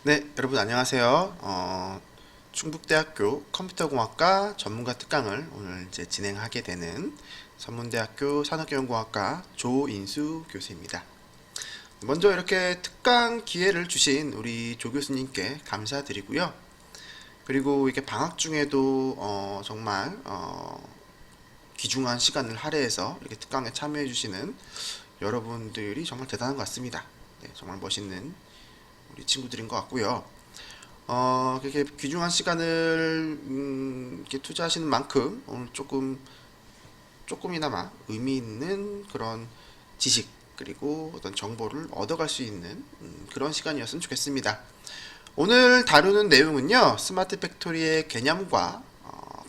네, 여러분 안녕하세요. 충북대학교 컴퓨터공학과 전문가 특강을 오늘 이제 진행하게 되는 서문대학교 산업경영공학과 조인수 교수입니다. 먼저 이렇게 특강 기회를 주신 우리 조 교수님께 감사드리고요. 그리고 이게 방학 중에도 정말 귀중한 시간을 할애해서 이렇게 특강에 참여해 주시는 여러분들이 정말 대단한 것 같습니다. 네, 정말 멋있는 우리 친구들인 것 같고요. 그렇게 귀중한 시간을 이렇게 투자하시는 만큼 오늘 조금이나마 의미 있는 그런 지식 그리고 어떤 정보를 얻어갈 수 있는 그런 시간이었으면 좋겠습니다. 오늘 다루는 내용은요, 스마트 팩토리의 개념과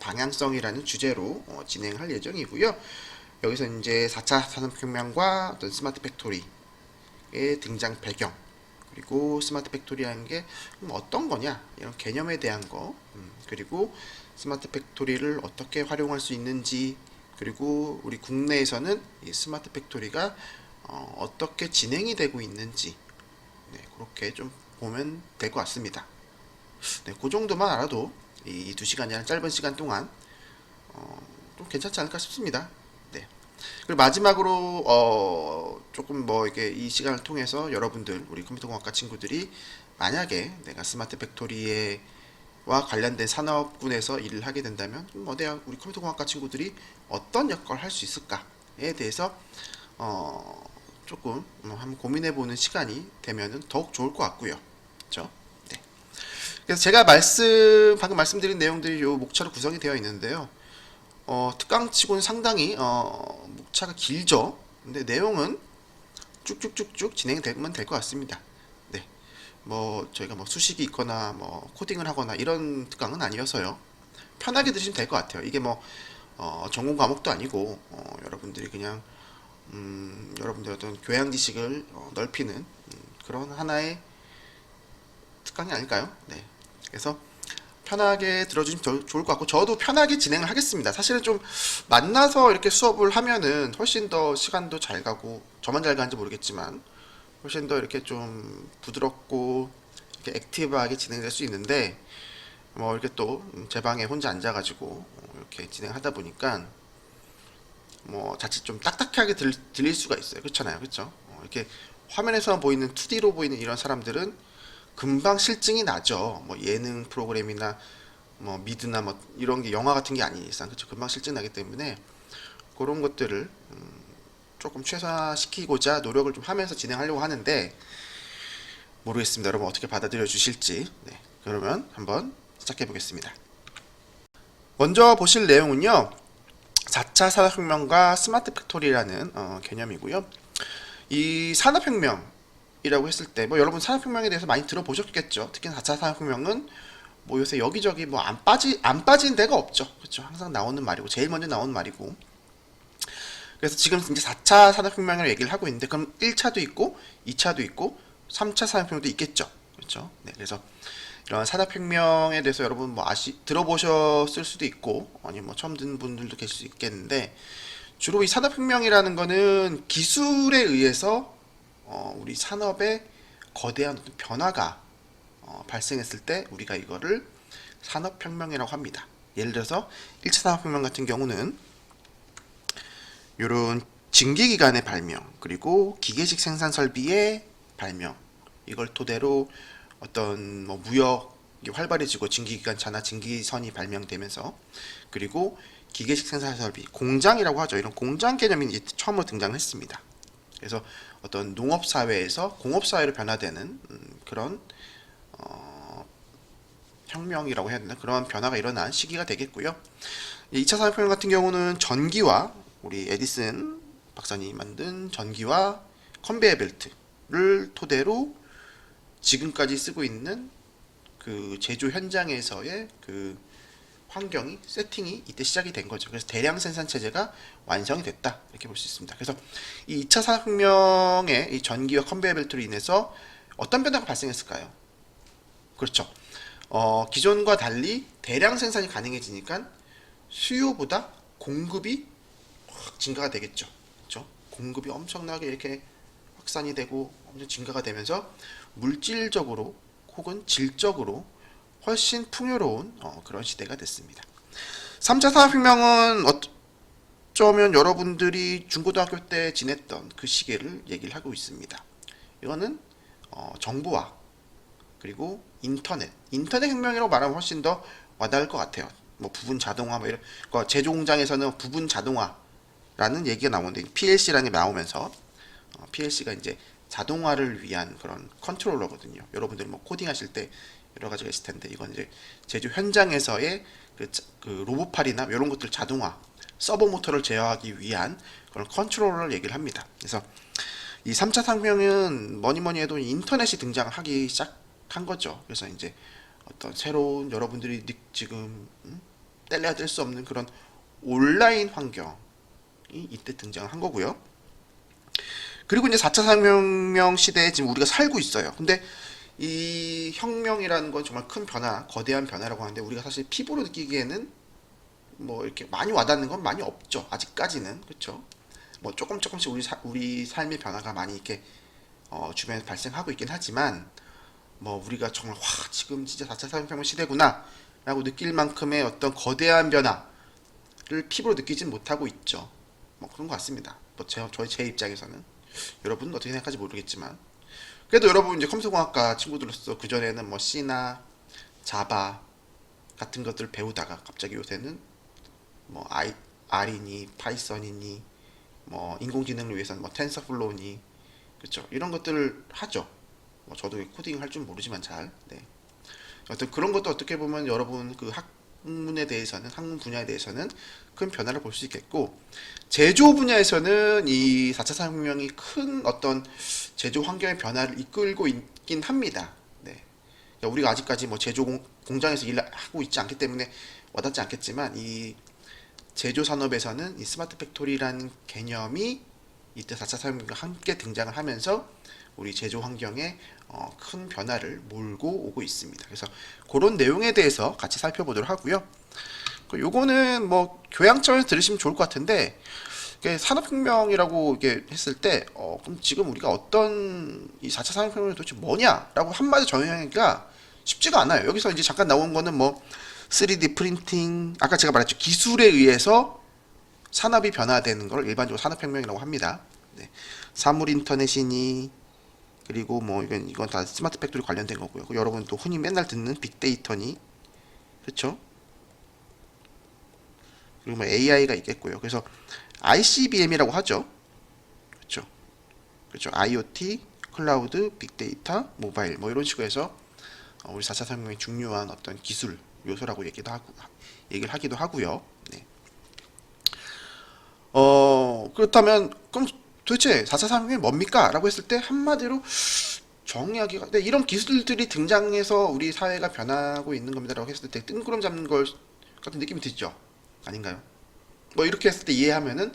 방향성이라는 주제로 진행할 예정이고요. 여기서 이제 4차 산업혁명과 어떤 스마트 팩토리의 등장 배경, 그리고 스마트 팩토리라는 게 어떤 거냐 이런 개념에 대한 거, 그리고 스마트 팩토리를 어떻게 활용할 수 있는지, 그리고 우리 국내에서는 이 스마트 팩토리가 어떻게 진행이 되고 있는지, 네, 그렇게 좀 보면 될 것 같습니다. 네, 그 정도만 알아도 이 2시간이라는 짧은 시간 동안 좀 괜찮지 않을까 싶습니다. 네. 그리고 마지막으로 조금 뭐 이게 이 시간을 통해서 여러분들 우리 컴퓨터공학과 친구들이 만약에 내가 스마트 팩토리와 관련된 산업군에서 일을 하게 된다면 내가 우리 컴퓨터공학과 친구들이 어떤 역할을 할 수 있을까에 대해서 조금 한번 고민해보는 시간이 되면 더욱 좋을 것 같고요. 그렇죠? 네. 그래서 제가 방금 말씀드린 내용들이 요 목차로 구성이 되어 있는데요. 특강치고는 상당히 목차가 길죠. 근데 내용은 쭉쭉쭉쭉 진행되면 될 것 같습니다. 네, 뭐 저희가 뭐 수식이 있거나 뭐 코딩을 하거나 이런 특강은 아니어서요. 편하게 드시면 될 것 같아요. 이게 뭐 전공 과목도 아니고 여러분들이 그냥 여러분들의 어떤 교양 지식을 넓히는 그런 하나의 특강이 아닐까요? 네, 그래서 편하게 들어주시면 좋을 것 같고 저도 편하게 진행을 하겠습니다. 사실은 좀 만나서 이렇게 수업을 하면은 훨씬 더 시간도 잘 가고 저만 잘 가는지 모르겠지만 훨씬 더 이렇게 좀 부드럽고 이렇게 액티브하게 진행될 수 있는데 뭐 이렇게 또 제 방에 혼자 앉아가지고 이렇게 진행하다 보니까 뭐 자칫 좀 딱딱하게 들릴 수가 있어요. 그렇잖아요, 그렇죠? 이렇게 화면에서만 보이는 2D로 보이는 이런 사람들은 금방 실증이 나죠. 뭐 예능 프로그램이나 뭐 미드나 뭐 이런 게 영화 같은 게 아닌 이상 그렇죠. 금방 실증 나기 때문에 그런 것들을 조금 최소화시키고자 노력을 좀 하면서 진행하려고 하는데 모르겠습니다. 여러분 어떻게 받아들여 주실지. 네, 그러면 한번 시작해 보겠습니다. 먼저 보실 내용은요. 4차 산업혁명과 스마트 팩토리라는 개념이고요. 이 산업혁명이라고 했을 때 뭐 여러분 산업혁명에 대해서 많이 들어보셨겠죠. 특히 4차 산업혁명은 뭐 요새 여기저기 뭐 안 빠진 데가 없죠. 그렇죠. 항상 나오는 말이고 제일 먼저 나오는 말이고. 그래서 지금 이제 4차 산업혁명을 얘기를 하고 있는데 그럼 1차도 있고 2차도 있고 3차 산업혁명도 있겠죠. 그렇죠. 네. 그래서 이런 산업혁명에 대해서 여러분 뭐 들어보셨을 수도 있고 아니면 뭐 처음 듣는 분들도 계실 수 있겠는데 주로 이 산업혁명이라는 거는 기술에 의해서 우리 산업의 거대한 변화가 발생했을 때 우리가 이거를 산업혁명이라고 합니다. 예를 들어서 1차 산업혁명 같은 경우는 이런 증기기관의 발명 그리고 기계식 생산 설비의 발명 이걸 토대로 어떤 뭐 무역이 활발해지고 증기기관차나 증기선이 발명되면서 그리고 기계식 생산 설비 공장이라고 하죠. 이런 공장 개념이 이제 처음으로 등장했습니다. 그래서 어떤 농업 사회에서 공업 사회로 변화되는 그런 혁명이라고 해야 되나 그런 변화가 일어난 시기가 되겠고요. 2차 산업혁명 같은 경우는 전기와 우리 에디슨 박사님이 만든 전기와 컨베이어 벨트를 토대로 지금까지 쓰고 있는 그 제조 현장에서의 그 환경이 세팅이 이때 시작이 된 거죠. 그래서 대량 생산 체제가 완성이 됐다 이렇게 볼 수 있습니다. 그래서 이 2차 산업혁명의 이 전기와 컨베이어 벨트로 인해서 어떤 변화가 발생했을까요? 그렇죠. 기존과 달리 대량 생산이 가능해지니까 수요보다 공급이 확 증가가 되겠죠. 그렇죠? 공급이 엄청나게 이렇게 확산이 되고 엄청 증가가 되면서 물질적으로 혹은 질적으로 훨씬 풍요로운 그런 시대가 됐습니다. 3차 산업혁명은 어쩌면 여러분들이 중고등학교 때 지냈던 그 시기를 얘기를 하고 있습니다. 이거는 정보화 그리고 인터넷 혁명이라고 말하면 훨씬 더 와닿을 것 같아요. 뭐 부분 자동화 뭐 이런 제조 공장에서는 부분 자동화라는 얘기가 나오는데 PLC라는 게 나오면서 PLC가 이제 자동화를 위한 그런 컨트롤러거든요. 여러분들 뭐 코딩하실 때 여러 가지가 있을 텐데 이건 이제 제조 현장에서의 그 로봇팔이나 이런 것들 자동화 서버 모터를 제어하기 위한 그런 컨트롤러를 얘기를 합니다. 그래서 이 3차 산업혁명은 뭐니 해도 인터넷이 등장하기 시작한 거죠. 그래서 이제 어떤 새로운 여러분들이 지금 뗄래야 뗄 수 없는 그런 온라인 환경이 이때 등장한 거고요. 그리고 이제 4차 산업혁명 시대에 지금 우리가 살고 있어요. 근데 이 혁명이라는 건 정말 큰 변화, 거대한 변화라고 하는데 우리가 사실 피부로 느끼기에는 뭐 이렇게 많이 와닿는 건 많이 없죠. 아직까지는. 그렇죠? 뭐 조금씩 우리 삶의 변화가 많이 이렇게 주변에 발생하고 있긴 하지만 뭐 우리가 정말 와 지금 진짜 4차 산업혁명 시대구나 라고 느낄 만큼의 어떤 거대한 변화를 피부로 느끼진 못하고 있죠. 뭐 그런 것 같습니다. 뭐 제 입장에서는 여러분은 어떻게 생각할지 모르겠지만 그래도 여러분 이제 컴퓨터공학과 친구들로서 그 전에는 뭐 C나 자바 같은 것들을 배우다가 갑자기 요새는 뭐 R이니 파이썬이니 뭐 인공지능을 위해서는 뭐 텐서플로우니 그렇죠 이런 것들을 하죠. 뭐 저도 코딩 할 줄 모르지만 잘 네. 어떤 그런 것도 어떻게 보면 여러분 그 학문 분야에 대해서는 큰 변화를 볼 수 있겠고 제조 분야에서는 이 4차 산업혁명이 큰 어떤 제조 환경의 변화를 이끌고 있긴 합니다. 네. 그러니까 우리가 아직까지 뭐 제조 공장에서 일하고 있지 않기 때문에 와닿지 않겠지만 이 제조 산업에서는 이 스마트 팩토리라는 개념이 이때 4차 산업혁명과 함께 등장을 하면서 우리 제조 환경에 큰 변화를 몰고 오고 있습니다. 그래서 그런 내용에 대해서 같이 살펴보도록 하고요. 요거는 뭐 교양 차원에서 들으시면 좋을 것 같은데 산업혁명이라고 이게 했을 때 그럼 지금 우리가 어떤 이 4차 산업혁명이 도대체 뭐냐라고 한마디 정의하기가 쉽지가 않아요. 여기서 이제 잠깐 나온 거는 뭐 3D 프린팅 아까 제가 말했죠. 기술에 의해서 산업이 변화되는 걸 일반적으로 산업혁명이라고 합니다. 네. 사물 인터넷이니 그리고 뭐 이건 다 스마트 팩토리 관련된 거고요. 여러분 또 흔히 맨날 듣는 빅데이터니 그렇죠? 그리고 뭐 AI가 있겠고요. 그래서 ICBM이라고 하죠. 그렇죠? 그렇죠. IoT, 클라우드, 빅데이터, 모바일 뭐 이런 식으로 해서 우리 4차 산업혁명의 중요한 어떤 기술 요소라고 얘기를 하기도 하고요. 네. 그렇다면 그럼 도대체 4차 산업혁명이 뭡니까? 라고 했을 때 한마디로 정의하기가 이런 기술들이 등장해서 우리 사회가 변하고 있는 겁니다 라고 했을 때 되게 뜬구름 잡는 걸 같은 느낌이 들죠? 아닌가요? 뭐 이렇게 했을 때 이해하면은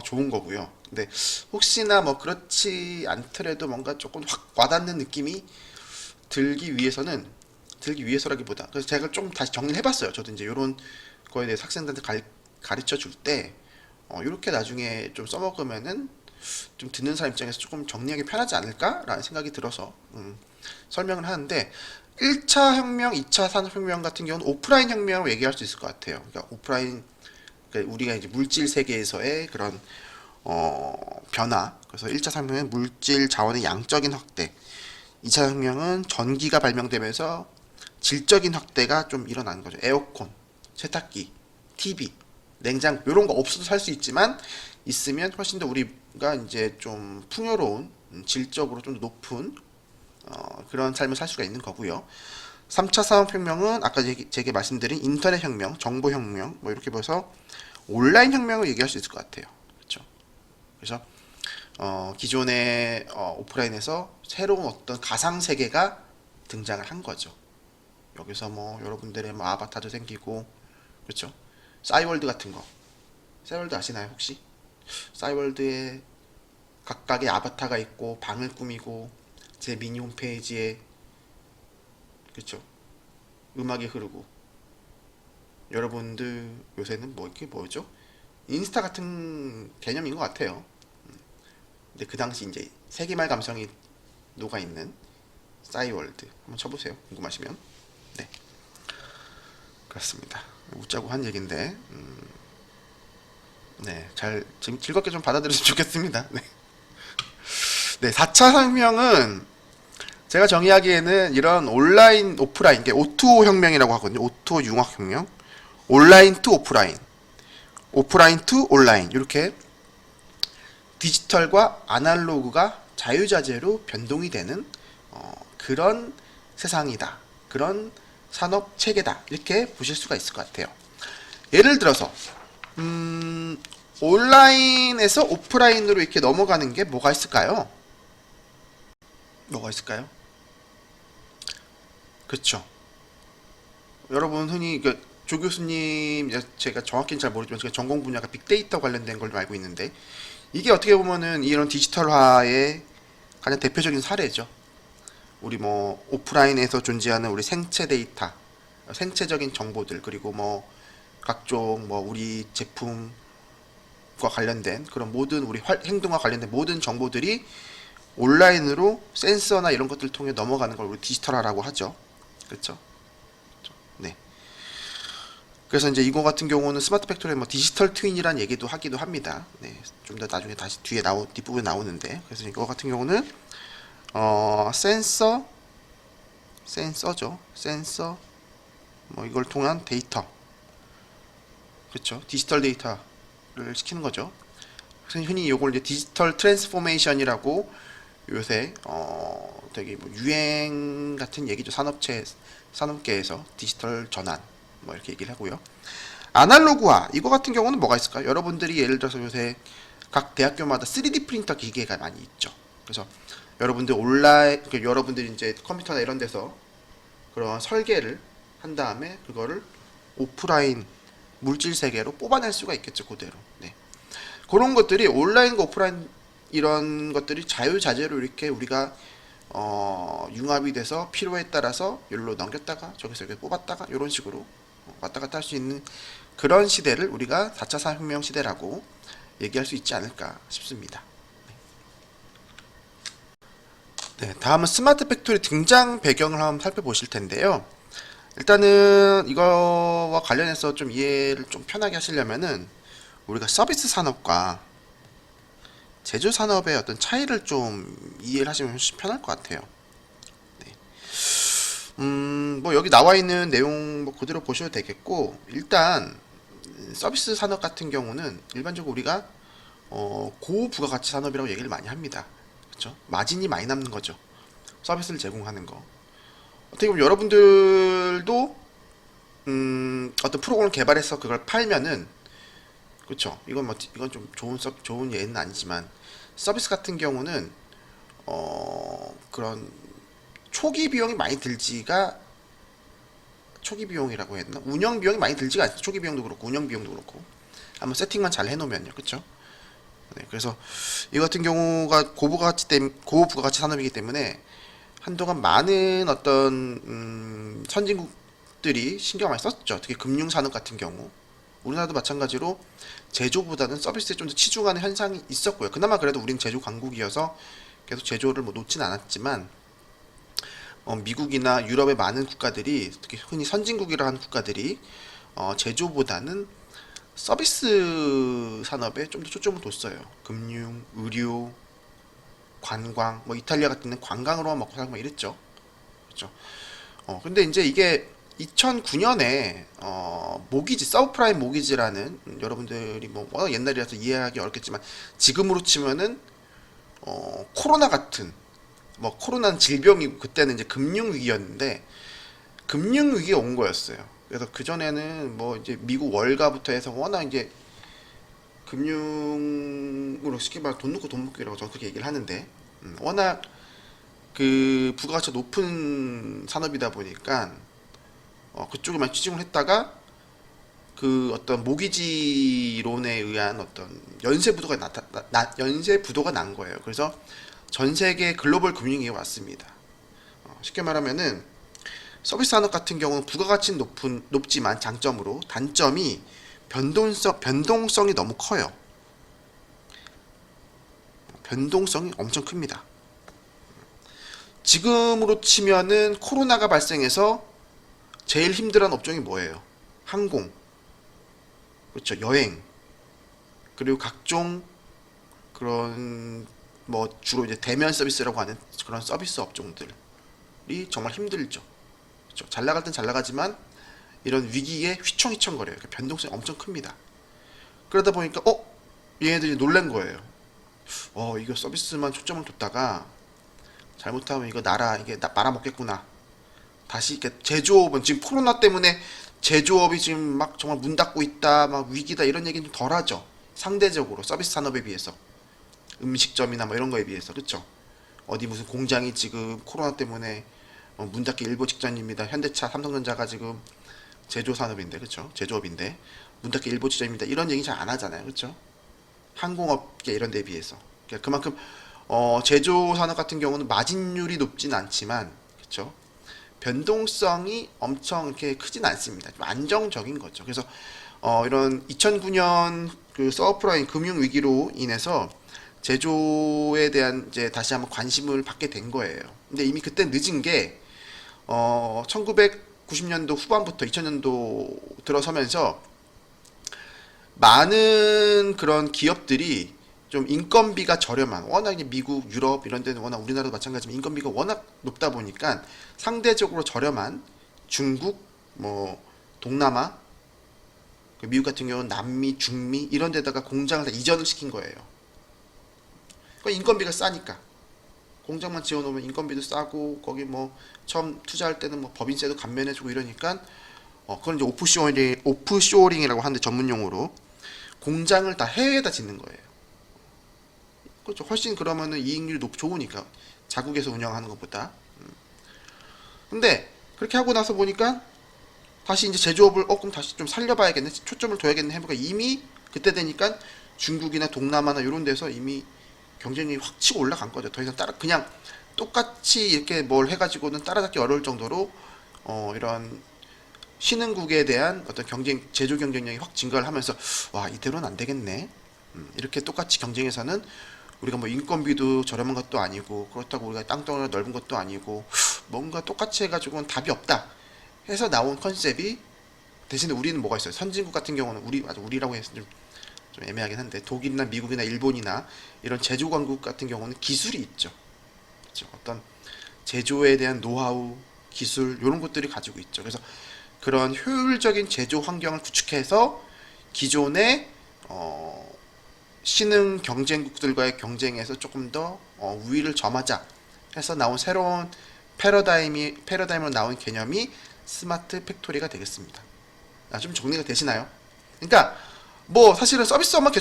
좋은 거고요. 근데 혹시나 뭐 그렇지 않더라도 뭔가 조금 확 와닿는 느낌이 들기 위해서라기보다 그래서 제가 좀 다시 정리를 해봤어요. 저도 이제 이런 거에 대해서 학생들한테 가르쳐 줄 때 이렇게 나중에 좀 써먹으면은 좀 듣는 사람 입장에서 조금 정리하기 편하지 않을까라는 생각이 들어서 설명을 하는데 1차 혁명, 2차 산업혁명 같은 경우는 오프라인 혁명을 얘기할 수 있을 것 같아요. 그러니까 오프라인 그러니까 우리가 이제 물질 세계에서의 그런 변화. 그래서 1차 산업혁명은 물질 자원의 양적인 확대. 2차 혁명은 전기가 발명되면서 질적인 확대가 좀 일어나는 거죠. 에어컨, 세탁기, TV, 냉장고 이런 거 없어도 살 수 있지만 있으면 훨씬 더 우리가 이제 좀 풍요로운 질적으로 좀 높은 그런 삶을 살 수가 있는 거고요. 3차 산업혁명은 아까 제게 말씀드린 인터넷 혁명, 정보 혁명 뭐 이렇게 보서 온라인 혁명을 얘기할 수 있을 것 같아요. 그렇죠? 그래서 기존의 오프라인에서 새로운 어떤 가상 세계가 등장을 한 거죠. 여기서 뭐 여러분들의 뭐 아바타도 생기고 그렇죠? 싸이월드 같은 거. 싸이월드 아시나요 혹시? 싸이월드에 각각의 아바타가 있고 방을 꾸미고 제 미니 홈페이지에 그렇죠? 음악이 흐르고 여러분들 요새는 뭐 이게 뭐죠? 인스타 같은 개념인 것 같아요. 근데 그 당시 이제 세기말 감성이 녹아 있는 싸이월드 한번 쳐보세요. 궁금하시면. 네, 그렇습니다. 웃자고 한 얘기인데 네, 잘 즐겁게 좀 받아들였으면 좋겠습니다. 네. 네, 4차 혁명은 제가 정의하기에는 이런 온라인, 오프라인, 이게 O2O 혁명이라고 하거든요. O2O 융합 혁명, 온라인 투 오프라인, 오프라인 투 온라인, 이렇게 디지털과 아날로그가 자유자재로 변동이 되는 그런 세상이다. 그런 산업 체계다. 이렇게 보실 수가 있을 것 같아요. 예를 들어서 온라인에서 오프라인으로 이렇게 넘어가는 게 뭐가 있을까요? 뭐가 있을까요? 그렇죠. 여러분 흔히 조 교수님, 제가 정확히는 잘 모르지만 제가 전공 분야가 빅데이터 관련된 걸로 알고 있는데, 이게 어떻게 보면은 이런 디지털화의 가장 대표적인 사례죠. 우리 뭐 오프라인에서 존재하는 우리 생체 데이터, 생체적인 정보들, 그리고 뭐 각종 뭐 우리 제품과 관련된 그런 모든 우리 행동과 관련된 모든 정보들이 온라인으로 센서나 이런 것들을 통해 넘어가는 걸 우리 디지털화라고 하죠. 그렇죠? 네. 그래서 이제 이거 같은 경우는 스마트 팩토리에 뭐 디지털 트윈이라는 얘기도 하기도 합니다. 네. 좀 더 나중에 다시 뒤에 뒷부분에 나오는데, 그래서 이거 같은 경우는 센서죠. 센서 뭐 이걸 통한 데이터. 그렇죠? 디지털 데이터를 시키는 거죠. 그래서 흔히 이걸 이제 디지털 트랜스포메이션이라고 요새 되게 뭐 유행 같은 얘기죠. 산업계에서 디지털 전환 뭐 이렇게 얘기를 하고요. 아날로그화 이거 같은 경우는 뭐가 있을까요? 여러분들이 예를 들어서 요새 각 대학교마다 3D 프린터 기계가 많이 있죠. 그래서 여러분들 여러분들이 이제 컴퓨터나 이런 데서 그런 설계를 한 다음에 그거를 오프라인 물질 세계로 뽑아낼 수가 있겠죠. 그대로. 네. 그런 것들이 온라인과 오프라인 이런 것들이 자유자재로 이렇게 우리가 융합이 돼서 필요에 따라서 여기로 넘겼다가 저기서 여기 뽑았다가 이런 식으로 왔다 갔다 할 수 있는 그런 시대를 우리가 4차 산업혁명 시대라고 얘기할 수 있지 않을까 싶습니다. 네, 다음은 스마트 팩토리 등장 배경을 한번 살펴보실 텐데요. 일단은 이거와 관련해서 좀 이해를 좀 편하게 하시려면은 우리가 서비스 산업과 제조 산업의 어떤 차이를 좀 이해를 하시면 훨씬 편할 것 같아요. 네. 뭐 여기 나와 있는 내용 뭐 그대로 보셔도 되겠고, 일단 서비스 산업 같은 경우는 일반적으로 우리가 고부가가치 산업이라고 얘기를 많이 합니다. 그렇죠? 마진이 많이 남는 거죠. 서비스를 제공하는 거. 어떻게 보면 여러분들도 어떤 프로그램을 개발해서 그걸 팔면은, 그렇죠? 이건 좀 좋은 예는 아니지만 서비스 같은 경우는 그런 초기 비용이 많이 들지가, 초기 비용이라고 해야 되나? 운영 비용이 많이 들지가 않죠. 초기 비용도 그렇고 운영 비용도 그렇고 한번 세팅만 잘 해놓으면요, 그렇죠? 네, 그래서 이 같은 경우가 고부가가치 산업이기 때문에 한동안 많은 어떤 선진국들이 신경 많이 썼죠. 특히 금융 산업 같은 경우, 우리나라도 마찬가지로 제조보다는 서비스에 좀 더 치중하는 현상이 있었고요. 그나마 그래도 우린 제조 강국이어서 계속 제조를 뭐 놓진 않았지만, 미국이나 유럽의 많은 국가들이, 특히 흔히 선진국이라 하는 국가들이 제조보다는 서비스 산업에 좀 더 초점을 뒀어요. 금융, 의료, 관광, 뭐 이탈리아 같은 데는 관광으로만 먹고 살고 막 이랬죠. 그렇죠. 근데 이제 이게 2009년에 모기지, 서브프라임 모기지라는, 여러분들이 뭐 워낙 옛날이라서 이해하기 어렵겠지만 지금으로 치면은 코로나 같은, 뭐 코로나는 질병이고 그때는 이제 금융 위기였는데 금융 위기가 온 거였어요. 그래서 그 전에는 뭐 이제 미국 월가부터 해서 워낙 이제 금융으로 쉽게 말해 돈 놓고 돈 먹기라고 저는 그렇게 얘기를 하는데, 워낙 그 부가가치가 높은 산업이다 보니까 그쪽에만 치중을 했다가 그 어떤 모기지론에 의한 어떤 연쇄부도가 난 거예요. 그래서 전 세계 글로벌 금융위기가 왔습니다. 쉽게 말하면은 서비스 산업 같은 경우는 부가가치는 높지만 장점으로, 단점이 변동성이 너무 커요. 변동성이 엄청 큽니다. 지금으로 치면은 코로나가 발생해서 제일 힘들어하는 업종이 뭐예요? 항공, 그렇죠, 여행, 그리고 각종 그런 뭐 주로 이제 대면 서비스라고 하는 그런 서비스 업종들이 정말 힘들죠. 그렇죠? 잘 나갈 땐 잘 나가지만 이런 위기에 휘청휘청거려요. 그러니까 변동성이 엄청 큽니다. 그러다 보니까 얘네들이 놀란 거예요. 이거 서비스만 초점을 뒀다가 잘못하면 이거 이게 말아먹겠구나. 다시 이렇게 제조업은 지금 코로나 때문에 제조업이 지금 막 정말 문 닫고 있다, 막 위기다 이런 얘기는 좀 덜하죠. 상대적으로 서비스 산업에 비해서 음식점이나 뭐 이런 거에 비해서 그렇죠. 어디 무슨 공장이 지금 코로나 때문에 문 닫기 일보 직전입니다. 현대차, 삼성전자가 지금 제조 산업인데 그렇죠. 제조업인데 문 닫기 일보 직전입니다. 이런 얘기 잘 안 하잖아요. 그렇죠. 항공업계 이런 데에 비해서 그러니까 그만큼 제조 산업 같은 경우는 마진율이 높진 않지만 그렇죠. 변동성이 엄청 이렇게 크진 않습니다. 좀 안정적인 거죠. 그래서 이런 2009년 그 서브프라임 금융 위기로 인해서 제조에 대한 이제 다시 한번 관심을 받게 된 거예요. 근데 이미 그때 늦은 게 1990년도 후반부터 2000년도 들어서면서 많은 그런 기업들이 좀 인건비가 저렴한, 워낙 미국, 유럽 이런 데는 워낙 우리나라도 마찬가지지만 인건비가 워낙 높다 보니까 상대적으로 저렴한 중국, 뭐 동남아, 미국 같은 경우는 남미, 중미 이런 데다가 공장을 다 이전을 시킨 거예요. 그러니까 인건비가 싸니까 공장만 지어놓으면 인건비도 싸고 거기 뭐 처음 투자할 때는 뭐 법인세도 감면해주고 이러니까 그건 이제 오프쇼링이라고 하는데 전문 용어로 공장을 다 해외에다 짓는 거예요. 그렇죠. 훨씬 그러면은 이익률이 좋으니까 자국에서 운영하는 것보다. 근데 그렇게 하고 나서 보니까 다시 이제 제조업을 그럼 다시 좀 살려봐야겠네, 초점을 둬야겠네 해보니까 이미 그때 되니까 중국이나 동남아나 이런 데서 이미 경쟁력이 확 치고 올라간 거죠. 더 이상 그냥 똑같이 이렇게 뭘 해가지고는 따라잡기 어려울 정도로 이런 신흥국에 대한 어떤 제조 경쟁력이 확 증가를 하면서 와, 이대로는 안 되겠네. 이렇게 똑같이 경쟁에서는 우리가 뭐 인건비도 저렴한 것도 아니고 그렇다고 우리가 땅덩어리가 넓은 것도 아니고 뭔가 똑같이 해가지고는 답이 없다 해서 나온 컨셉이, 대신에 우리는 뭐가 있어요? 선진국 같은 경우는 우리라고 해서 좀 애매하긴 한데 독일이나 미국이나 일본이나 이런 제조 강국 같은 경우는 기술이 있죠. 그렇죠? 어떤 제조에 대한 노하우, 기술 이런 것들이 가지고 있죠. 그래서 그런 효율적인 제조 환경을 구축해서 기존의 신흥 경쟁국들과의 경쟁에서 조금 더 우위를 점하자 해서 나온 새로운 패러다임으로 나온 개념이 스마트 팩토리가 되겠습니다. 좀 정리가 되시나요? 그러니까 뭐 사실은 서비스업만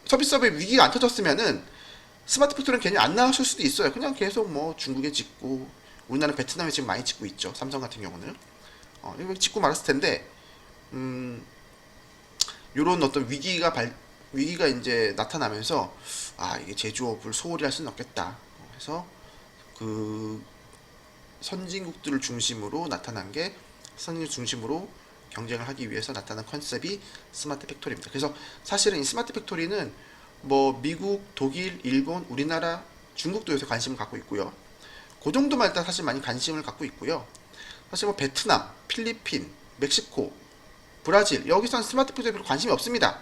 서비스업의 위기가 안 터졌으면은 스마트 팩토리는 개념이 안 나왔을 수도 있어요. 그냥 계속 뭐 중국에 짓고 우리나라 베트남에 지금 많이 짓고 있죠. 삼성 같은 경우는 이거 짓고 말았을 텐데 요런 어떤 위기가 이제 나타나면서 이게 제조업을 소홀히 할 수는 없겠다 해서 그 선진국들을 중심으로 나타난 게 선진국 중심으로 경쟁을 하기 위해서 나타난 컨셉이 스마트 팩토리입니다. 그래서 사실은 이 스마트 팩토리는 뭐 미국, 독일, 일본, 우리나라, 중국도 요새 관심을 갖고 있고요. 그 정도만 일단 사실 많이 관심을 갖고 있고요. 사실 뭐 베트남, 필리핀, 멕시코, 브라질 여기서는 스마트 팩토리에 별로 관심이 없습니다.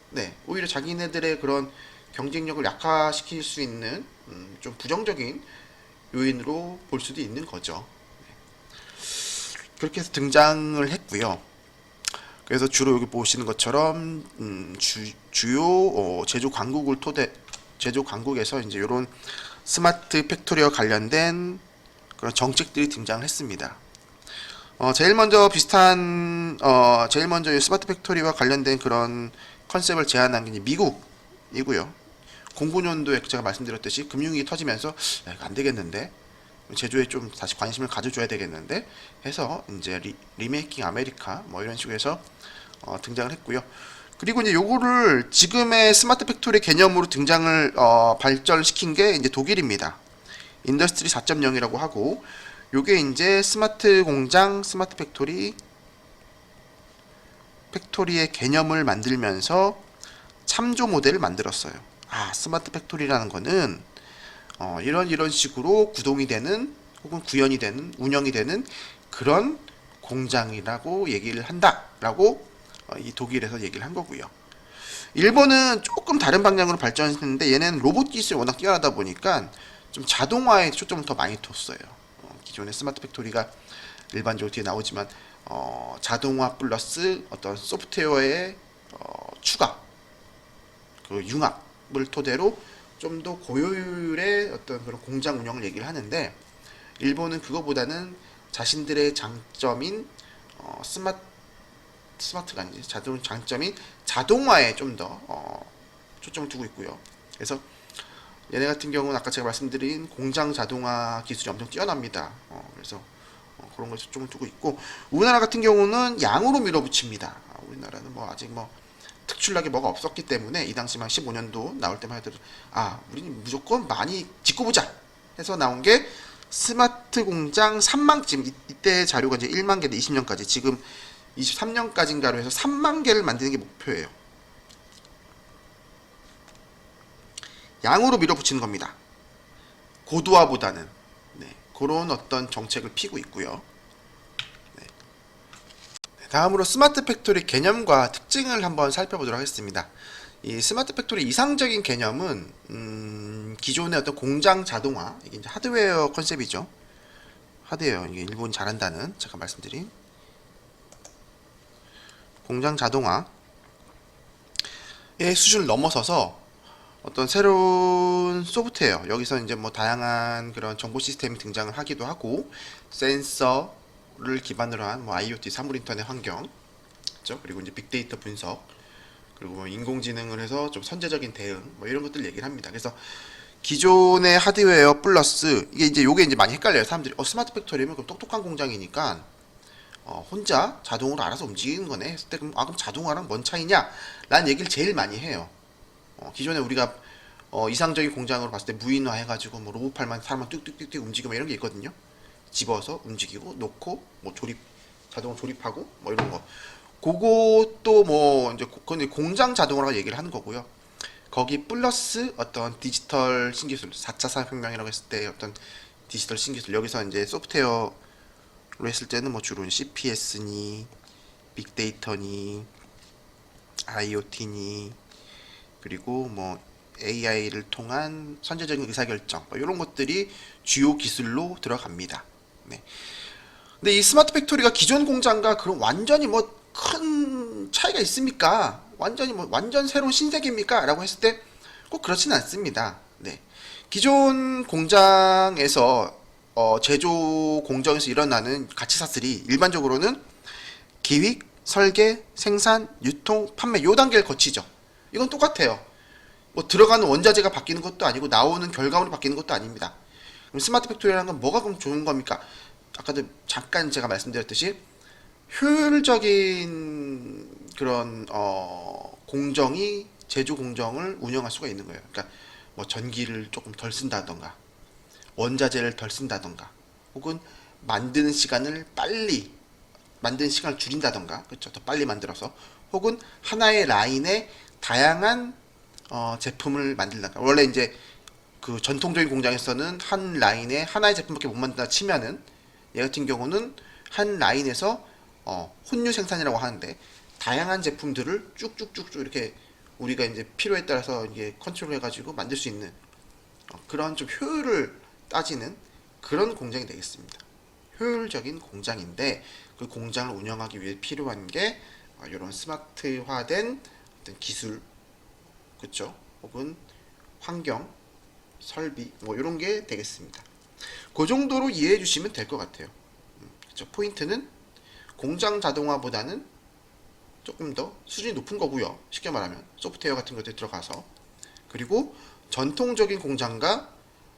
네, 오히려 자기네들의 그런 경쟁력을 약화시킬 수 있는 좀 부정적인 요인으로 볼 수도 있는 거죠. 그렇게 해서 등장을 했고요. 그래서 주로 여기 보시는 것처럼 주요 제조 강국에서 이제 이런 스마트 팩토리와 관련된 그런 정책들이 등장을 했습니다. 제일 먼저 이 스마트 팩토리와 관련된 그런 컨셉을 제안한 게 미국이고요. 09년도에 제가 말씀드렸듯이 금융위기 터지면서 이거 안 되겠는데 제조에 좀 다시 관심을 가져줘야 되겠는데 해서 이제 리메이킹 아메리카 뭐 이런 식으로 해서 등장을 했고요. 그리고 이제 요거를 지금의 스마트 팩토리 개념으로 발전시킨 게 이제 독일입니다. 인더스트리 4.0이라고 하고 요게 이제 스마트 공장, 스마트 팩토리의 개념을 만들면서 참조 모델을 만들었어요. 스마트 팩토리라는 거는 이런 식으로 구동이 되는 혹은 구현이 되는 운영이 되는 그런 공장이라고 얘기를 한다라고 이 독일에서 얘기를 한 거고요. 일본은 조금 다른 방향으로 발전했는데 얘는 로봇 기술이 워낙 뛰어나다 보니까 좀 자동화에 초점을 더 많이 뒀어요. 기존의 스마트 팩토리가 일반적으로 뒤에 나오지만 자동화 플러스 어떤 소프트웨어의 추가, 그 융합을 토대로 좀 더 고효율의 어떤 그런 공장 운영을 얘기를 하는데 일본은 그거보다는 자신들의 장점인 스마트가 아니지 장점인 자동화에 좀 더 초점을 두고 있고요. 그래서 얘네 같은 경우는 아까 제가 말씀드린 공장 자동화 기술이 엄청 뛰어납니다. 그래서 그런 것에 초점을 두고 있고 우리나라 같은 경우는 양으로 밀어붙입니다. 우리나라는 뭐 아직 뭐 특출나게 뭐가 없었기 때문에 이 당시만 15년도 나올 때만 해도 우리는 무조건 많이 짓고 보자 해서 나온 게 스마트 공장 3만쯤 이때 자료가 이제 1만 개인데 20년까지 지금 23년까지인가로 해서 3만 개를 만드는 게 목표예요. 양으로 밀어붙이는 겁니다. 고도화보다는 그런 어떤 정책을 피고 있고요. 다음으로 스마트 팩토리 개념과 특징을 한번 살펴보도록 하겠습니다. 이 스마트 팩토리 이상적인 개념은 기존의 어떤 공장 자동화, 이게 이제 하드웨어 컨셉이죠. 하드웨어, 이게 일본이 잘한다는 잠깐 말씀드린 공장 자동화의 수준을 넘어서서 어떤 새로운 소프트웨어, 여기서 이제 뭐 다양한 그런 정보 시스템이 등장을 하기도 하고 센서를 기반으로 한 뭐 IoT 사물 인터넷 환경, 그렇죠? 그리고 이제 빅데이터 분석, 그리고 뭐 인공지능을 해서 좀 선제적인 대응, 뭐 이런 것들 얘기를 합니다. 그래서 기존의 하드웨어 플러스 이게 요게 이제 많이 헷갈려요. 사람들이 스마트 팩토리면 그럼 똑똑한 공장이니까 혼자 자동으로 알아서 움직이는 거네 했을 때 그럼 자동화랑 뭔 차이냐? 라는 얘기를 제일 많이 해요. 기존에 우리가 이상적인 공장으로 봤을 때 무인화 해가지고 뭐 로봇팔만 사람만 뚝뚝뚝뚝 움직이고 뭐 이런 게 있거든요. 집어서 움직이고 놓고 뭐 자동으로 조립하고 뭐 이런 거. 그것도 뭐 이제 그건 공장 자동화라고 얘기를 하는 거고요. 거기 플러스 어떤 디지털 신기술, 4차 산업혁명이라고 했을 때 어떤 디지털 신기술, 여기서 이제 소프트웨어로 했을 때는 뭐 주로 CPS니 빅데이터니 IoT니 그리고 뭐 AI를 통한 선제적인 의사결정 뭐 이런 것들이 주요 기술로 들어갑니다. 네. 근데 이 스마트 팩토리가 기존 공장과 그런 완전히 뭐 큰 차이가 있습니까? 완전 새로운 신세계입니까? 라고 했을 때 꼭 그렇지는 않습니다. 네. 기존 공장에서 제조 공정에서 일어나는 가치사슬이 일반적으로는 기획, 설계, 생산, 유통, 판매 요 단계를 거치죠. 이건 똑같아요. 뭐 들어가는 원자재가 바뀌는 것도 아니고 나오는 결과물이 바뀌는 것도 아닙니다. 그럼 스마트 팩토리라는 건 뭐가 그럼 좋은 겁니까? 아까도 잠깐 제가 말씀드렸듯이 효율적인 그런 제조 공정을 운영할 수가 있는 거예요. 그러니까 뭐 전기를 조금 덜 쓴다던가 원자재를 덜 쓴다던가 혹은 만드는 시간을 줄인다던가 그렇죠. 더 빨리 만들어서 혹은 하나의 라인에 다양한 제품을 만들다가 원래 이제 그 전통적인 공장에서는 한 라인에 하나의 제품밖에 못 만든다 치면은 얘 같은 경우는 한 라인에서 혼유 생산이라고 하는데 다양한 제품들을 쭉쭉쭉 이렇게 우리가 이제 필요에 따라서 이게 컨트롤 해가지고 만들 수 있는 그런 좀 효율을 따지는 그런 공장이 되겠습니다. 효율적인 공장인데 그 공장을 운영하기 위해 필요한 게 이런 스마트화된 어떤 기술, 그렇죠? 혹은 환경, 설비 뭐 이런 게 되겠습니다. 그 정도로 이해해 주시면 될 것 같아요. 그렇죠? 포인트는 공장 자동화보다는 조금 더 수준이 높은 거고요. 쉽게 말하면 소프트웨어 같은 것들이 들어가서 그리고 전통적인 공장과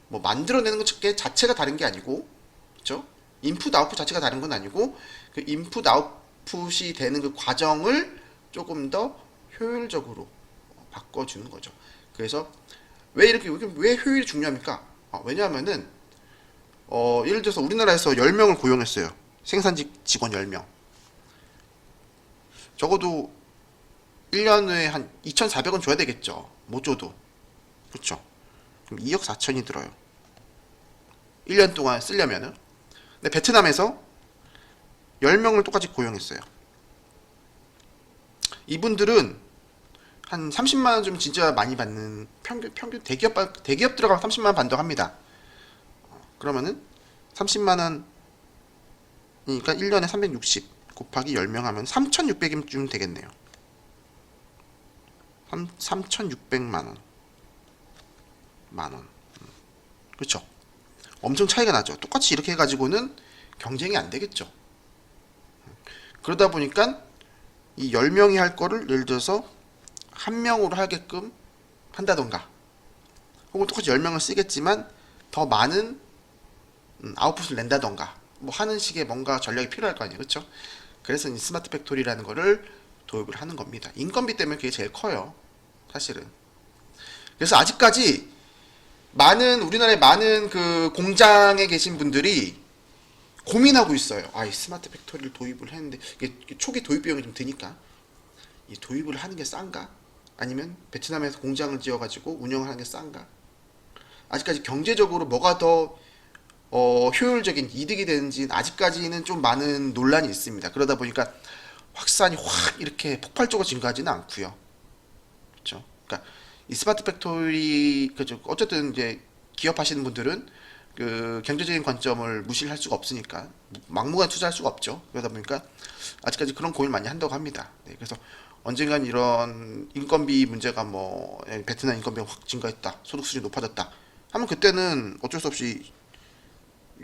뭐 만들어내는 것 자체가 다른 게 아니고 그렇죠? 인풋 아웃풋 자체가 다른 건 아니고 그 인풋 아웃풋이 되는 그 과정을 조금 더 효율적으로 바꿔주는 거죠. 그래서 왜 효율이 중요합니까? 왜냐하면은 예를 들어서 우리나라에서 10명을 고용했어요. 생산직 직원 10명. 적어도 1년에 한 2,400원 줘야 되겠죠. 못 줘도. 그렇죠. 그럼 2억 4천이 들어요. 1년 동안 쓰려면은. 근데 베트남에서 10명을 똑같이 고용했어요. 이분들은 한 30만 원 좀 진짜 많이 받는 평균 대기업 들어가면 30만 원 받는다고 합니다. 그러면은 30만 원이니까 1년에 360 곱하기 10명 하면 3,600쯤 되겠네요. 3,600만 원. 그렇죠? 엄청 차이가 나죠. 똑같이 이렇게 해가지고는 경쟁이 안 되겠죠. 그러다 보니까 이 10명이 할 거를 예를 들어서 한 명으로 하게끔 한다던가, 혹은 똑같이 10명을 쓰겠지만 더 많은 아웃풋을 낸다던가 뭐 하는 식의 뭔가 전략이 필요할 거 아니에요. 그렇죠? 그래서 이 스마트 팩토리라는 거를 도입을 하는 겁니다. 인건비 때문에 그게 제일 커요. 사실은. 그래서 아직까지 우리나라의 많은 그 공장에 계신 분들이 고민하고 있어요. 이 스마트 팩토리를 도입을 했는데 이게 초기 도입 비용이 좀 드니까 이 도입을 하는 게 싼가? 아니면 베트남에서 공장을 지어가지고 운영을 하는 게 싼가? 아직까지 경제적으로 뭐가 더 효율적인 이득이 되는지 아직까지는 좀 많은 논란이 있습니다. 그러다 보니까 확산이 확 이렇게 폭발적으로 증가하지는 않고요. 그렇죠? 그러니까 이 스마트 팩토리 어쨌든 이제 기업하시는 분들은 그 경제적인 관점을 무시를 할 수가 없으니까 막무가내 투자할 수가 없죠. 그러다 보니까 아직까지 그런 고민 많이 한다고 합니다. 네, 그래서 언젠간 이런 인건비 문제가 베트남 인건비가 확 증가했다, 소득 수준이 높아졌다 하면 그때는 어쩔 수 없이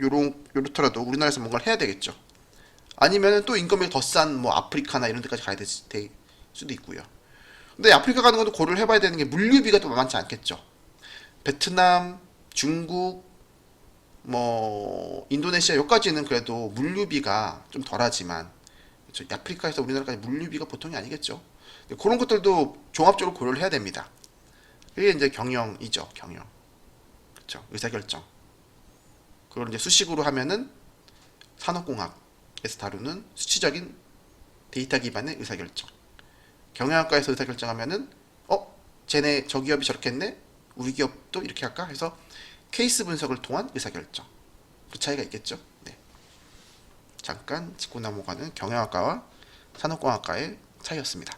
요렇더라도 우리나라에서 뭔가를 해야 되겠죠. 아니면 또 인건비가 더 싼 아프리카나 이런 데까지 가야 될 수도 있고요. 근데 아프리카 가는 것도 고려를 해봐야 되는 게 물류비가 또 만만치 않겠죠. 베트남, 중국, 인도네시아 여기까지는 그래도 물류비가 좀 덜하지만, 그렇죠? 아프리카에서 우리나라까지 물류비가 보통이 아니겠죠. 그런 것들도 종합적으로 고려를 해야 됩니다. 그게 이제 경영이죠, 경영. 그렇죠. 의사결정. 그걸 이제 수식으로 하면은 산업공학에서 다루는 수치적인 데이터 기반의 의사결정. 경영학과에서 의사결정하면은 쟤네 저 기업이 저렇게 했네, 우리 기업도 이렇게 할까 해서 케이스 분석을 통한 의사결정. 그 차이가 있겠죠. 네. 잠깐 짚고 넘어가는 경영학과와 산업공학과의 차이였습니다.